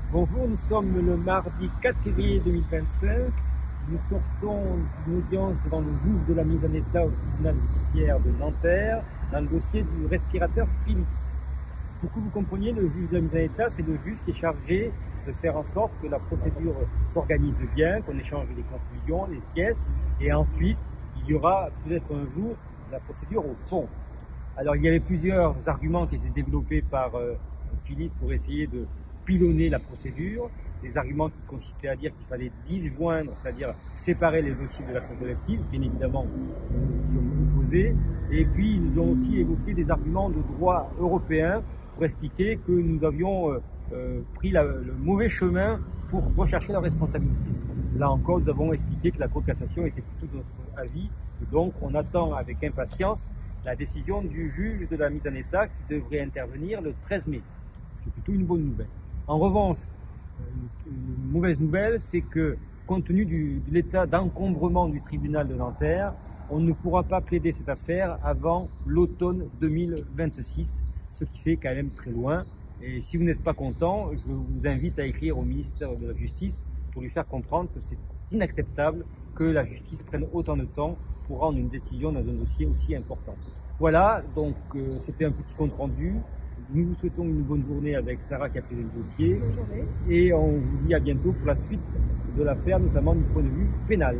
Bonjour, nous sommes le mardi 4 février 2025. Nous sortons d'une audience devant le juge de la mise en état au tribunal judiciaire de Nanterre dans le dossier du respirateur Philips. Pour que vous compreniez, le juge de la mise en état, c'est le juge qui est chargé de faire en sorte que la procédure s'organise bien, qu'on échange les conclusions, les pièces, et ensuite, il y aura peut-être un jour la procédure au fond. Alors, il y avait plusieurs arguments qui étaient développés par Philips pour essayer de pilonner la procédure, des arguments qui consistaient à dire qu'il fallait disjoindre, c'est-à-dire séparer les dossiers de l'action collective, bien évidemment nous y opposés, et puis ils nous ont aussi évoqué des arguments de droit européen pour expliquer que nous avions pris le mauvais chemin pour rechercher la responsabilité. Là encore, nous avons expliqué que la Cour de cassation était plutôt de notre avis, et donc on attend avec impatience la décision du juge de la mise en état qui devrait intervenir le 13 mai, ce qui est plutôt une bonne nouvelle. En revanche, une mauvaise nouvelle, c'est que compte tenu de l'état d'encombrement du tribunal de Nanterre, on ne pourra pas plaider cette affaire avant l'automne 2026, ce qui fait quand même très loin. Et si vous n'êtes pas content, je vous invite à écrire au ministère de la Justice pour lui faire comprendre que c'est inacceptable que la justice prenne autant de temps pour rendre une décision dans un dossier aussi important. Voilà, donc c'était un petit compte rendu. Nous vous souhaitons une bonne journée avec Sarah qui a pris le dossier. Bonne journée. Et on vous dit à bientôt pour la suite de l'affaire, notamment du point de vue pénal.